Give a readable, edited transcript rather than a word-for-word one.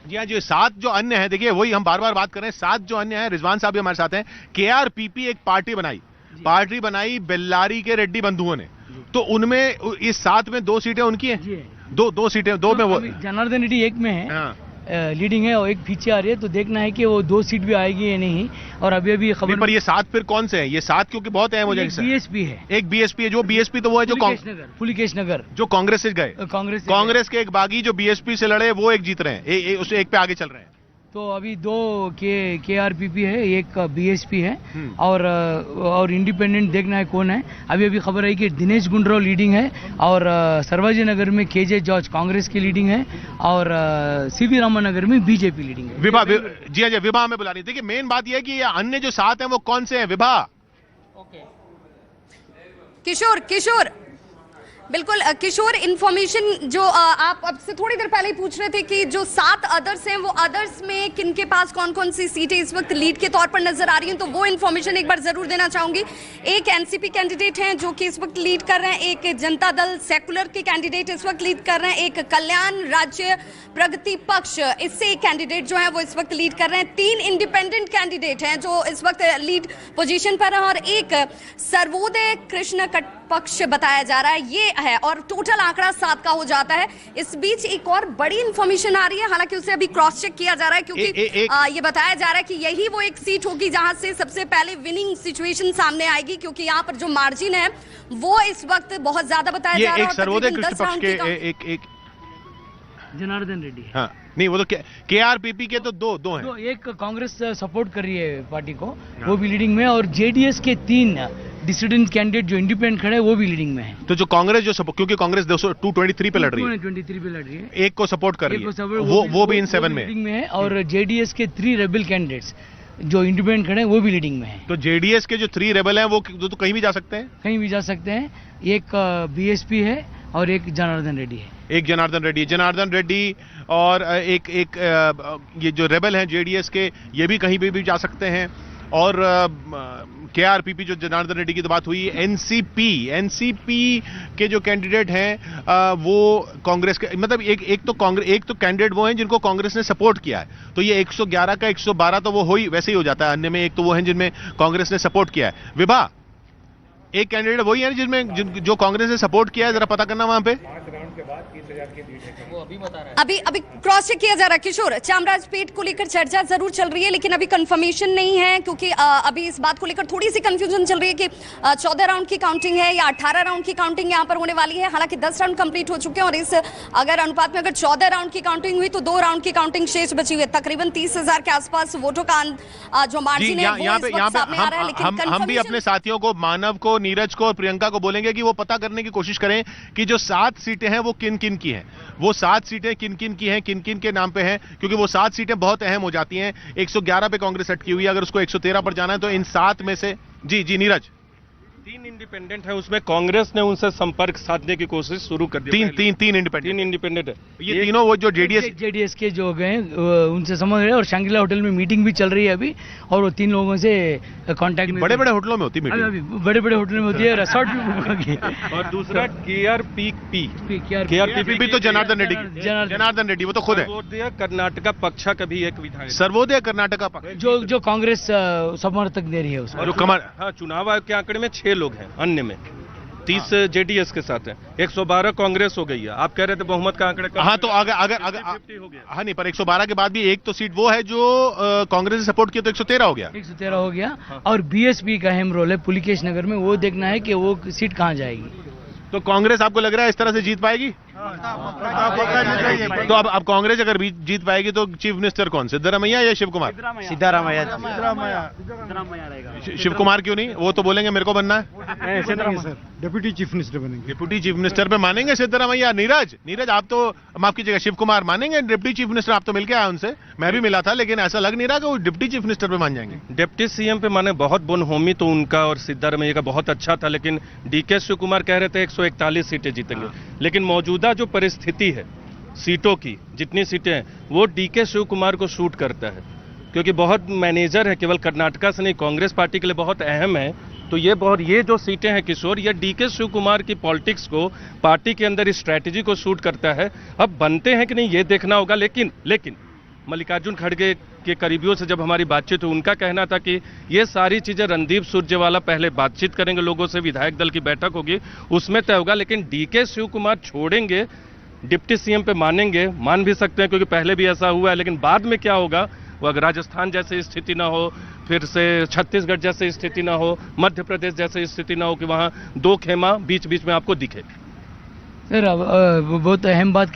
जी हाँ, जो 7 जो अन्य है, देखिए वही हम बार बार बात कर रहे हैं, 7 जो अन्य है, रिजवान साहब भी हमारे साथ हैं। केआरपीपी एक पार्टी बनाई बेल्लारी के रेड्डी बंधुओं ने, तो उनमें इस 7 में 2 सीटें उनकी हैं। दो सीटें, 2 में वो जनार्दन रेड्डी एक में है, हाँ। लीडिंग है, और एक पीछे आ रही है, तो देखना है कि वो 2 सीट भी आएगी या नहीं। और अभी खबर पर ये 7 फिर कौन से हैं? ये 7 क्योंकि बहुत अहम हो जाएगी। बीएसपी है, एक बीएसपी है, जो बीएसपी तो वो है जो पुलिकेश नगर जो कांग्रेस से गए, कांग्रेस के एक बागी जो बीएसपी से लड़े वो एक जीत रहे हैं, उससे एक पे आगे चल रहे हैं। तो अभी 2 केआरपीपी है, एक बीएसपी है, और इंडिपेंडेंट देखना है कौन है। अभी खबर है कि दिनेश गुंडराव लीडिंग है, और सर्वाजी नगर में केजे जॉर्ज कांग्रेस की लीडिंग है, और सीवी रामन नगर में बीजेपी लीडिंग है। विभा, जी हाँ, विभा में बुला रही। देखिए मेन बात यह है कि ये अन्य जो 7 हैं वो कौन से हैं, विभा? किशोर बिल्कुल किशोर, इंफॉर्मेशन जो आप अब से थोड़ी देर पहले ही पूछ रहे थे कि जो 7 अदर्स हैं, वो अदर्स में किनके पास कौन कौन सी सीटें इस वक्त लीड के तौर पर नजर आ रही हैं, तो वो इंफॉर्मेशन एक बार जरूर देना चाहूंगी। एक एनसीपी कैंडिडेट हैं जो कि इस वक्त लीड कर रहे हैं, एक जनता दल सेकुलर के कैंडिडेट इस वक्त लीड कर रहे हैं, एक कल्याण राज्य प्रगति पक्ष, इससे एक कैंडिडेट जो है वो इस वक्त लीड कर रहे हैं, 3 इंडिपेंडेंट कैंडिडेट हैं जो इस वक्त लीड पोजीशन पर है, और एक सर्वोदय कृष्ण पक्ष बताया जा रहा है, ये है, और टोटल आंकड़ा 7 का हो जाता है। इस बीच एक और बड़ी इंफॉर्मेशन आ रही है, हालांकि उसे अभी क्रॉस चेक किया जा रहा है, क्योंकि ये बताया जा रहा है कि यही वो एक सीट होगी जहां से सबसे पहले विनिंग सिचुएशन सामने आएगी, क्योंकि यहाँ पर जो मार्जिन है वो इस वक्त बहुत ज्यादा बताया जा रहा है। एक सर्वोदय कृष्ण पक्ष के एक जनार्दन रेड्डी, हाँ, नहीं वो तो केआरपीपी के तो दो हैं। एक कांग्रेस सपोर्ट कर रही है पार्टी को, वो भी लीडिंग में, और जेडीएस के 3 डिसिडेंट कैंडिडेट जो इंडिपेंडेंट खड़े हैं वो भी लीडिंग में है। तो जो कांग्रेस जो क्योंकि कांग्रेस 223 पे लड़ रही है, 223 पे लड़ रही है, एक को सपोर्ट कर रही है, वो भी इन 7 में है, और जेडीएस के 3 रेबल कैंडिडेट्स जो इंडिपेंडेंट खड़े हैं वो भी लीडिंग में है। तो जेडीएस के जो 3 रेबल हैं वो तो कहीं भी जा सकते हैं, कहीं भी जा सकते हैं। एक बीएसपी है और एक जनार्दन रेड्डी है। जनार्दन रेड्डी और एक ये जो रेबल हैं जेडीएस के, ये भी कहीं भी जा सकते हैं। और केआरपीपी जो जनार्दन रेड्डी की तो बात हुई, एनसीपी के जो कैंडिडेट हैं वो कांग्रेस के, मतलब एक तो कैंडिडेट वो हैं जिनको कांग्रेस ने सपोर्ट किया है, तो ये 111 का 112 तो वो वैसे ही हो जाता है। अन्य में एक तो वो हैं जिनमें कांग्रेस ने सपोर्ट किया है। विभा, एक कैंडिडेट वही है जिसमें जो कांग्रेस ने सपोर्ट किया है, जरा पता करना वहां पे। अभी क्रॉस चेक किया जा रहा है। किशोर, चामराजपेट को लेकर चर्चा जरूर चल रही है, लेकिन अभी कंफर्मेशन नहीं है, क्योंकि अभी इस बात को लेकर थोड़ी सी कंफ्यूजन चल रही है कि 14 राउंड की काउंटिंग है या 18 राउंड की काउंटिंग यहाँ पर होने वाली है। हालांकि 10 राउंड कंप्लीट हो चुके हैं, और इस अगर अनुपात में अगर 14 राउंड की काउंटिंग हुई तो 2 राउंड की काउंटिंग शेष बची हुई है। तकरीबन 30,000 के आसपास वोटों का जो मार्जिन है वो इस वक्त सामने आ रहा है। लेकिन हम भी अपने साथियों को, मानव को, नीरज को और प्रियंका को बोलेंगे कि वो पता करने की कोशिश करें कि जो 7 सीटें हैं वो किन किन की हैं, वो 7 सीटें किन किन की हैं, किन किन के नाम पे हैं, क्योंकि वो 7 सीटें बहुत अहम हो जाती हैं। 111 पे कांग्रेस अटकी हुई है, अगर उसको 113 पर जाना है तो इन 7 में से जी नीरज 3 इंडिपेंडेंट है, उसमें कांग्रेस ने उनसे संपर्क साधने की कोशिश शुरू कर दी। तीन इंडिपेंडेंट है। ये तीनों वो जो जेडीएस के जो गए उनसे समझ रहे, और शांगिला होटल में मीटिंग भी चल रही है अभी, और वो 3 लोगों से कांटेक्ट में, बड़े होटलों में होती है मीटिंग, अभी बड़े होटलों में होती है, रिसोर्ट भी बुक होगी। और दूसरा केआरपीपी तो जनार्दन रेड्डी वो तो खुद है। सर्वोदय कर्नाटका पक्ष का भी एक विधायक, सर्वोदय कर्नाटका पक्ष जो कांग्रेस समर्थक दे रही है उसको, जो कमर, हाँ, चुनाव आयोग के आंकड़े में 6 लोग हैं, अन्य में 30 जेडीएस के साथ है, 112 कांग्रेस हो गई है। आप कह रहे थे बहुमत का आंकड़ा, हाँ, तो अगर हाँ नहीं, पर 112 के बाद भी एक तो सीट वो है जो कांग्रेस ने सपोर्ट किया, तो 113 हो गया। 113 हो गया। और बीएसपी का अहम रोल है पुलिकेश नगर में, वो देखना है कि वो सीट कहां जाएगी। तो कांग्रेस आपको लग रहा है इस तरह से जीत पाएगी? तो अब कांग्रेस अगर जीत पाएगी तो चीफ मिनिस्टर कौन, सिद्धरामैया या शिव कुमार? सिद्धरामैया। शिव कुमार क्यों नहीं? वो तो बोलेंगे मेरे को बनना है, डिप्टी चीफ मिनिस्टर बनेंगे। डिप्टी चीफ मिनिस्टर पे मानेंगे सिद्धरामैया? नीरज आप तो माफ कीजिएगा, शिव कुमार मानेंगे डिप्टी चीफ मिनिस्टर? आप तो मिलके आए उनसे, मैं भी मिला था, लेकिन ऐसा लग नहीं रहा कि वो डिप्टी चीफ मिनिस्टर पे मान जाएंगे। डिप्टी सीएम पे माने बहुत बोनहोमी तो उनका और सिद्धरामैया का बहुत अच्छा था, लेकिन डीके शिव कुमार कह रहे थे 141 सीटें जीतेंगे। लेकिन मौजूदा जो परिस्थिति है सीटों की, जितनी सीटें हैं, वो डीके शिव कुमार को सूट करता है, क्योंकि बहुत मैनेजर है, केवल कर्नाटका से नहीं, कांग्रेस पार्टी के लिए बहुत अहम है। तो ये जो सीटें हैं किशोर, ये डीके शिव कुमार की पॉलिटिक्स को, पार्टी के अंदर इस स्ट्रैटेजी को सूट करता है। अब बनते हैं कि नहीं ये देखना होगा, लेकिन मल्लिकार्जुन खड़गे के करीबियों से जब हमारी बातचीत हुई, उनका कहना था कि ये सारी चीजें रणदीप सुरजेवाला पहले बातचीत करेंगे लोगों से, विधायक दल की बैठक होगी उसमें तय होगा, लेकिन डीके शिव कुमार छोड़ेंगे, डिप्टी सीएम पे मानेंगे, मान भी सकते हैं क्योंकि पहले भी ऐसा हुआ है, लेकिन बाद में क्या होगा वो अगर राजस्थान जैसी स्थिति ना हो, फिर से छत्तीसगढ़ जैसी स्थिति ना हो, मध्य प्रदेश जैसी स्थिति ना हो कि वहां दो खेमा बीच बीच में आपको दिखे। सर बहुत अहम बात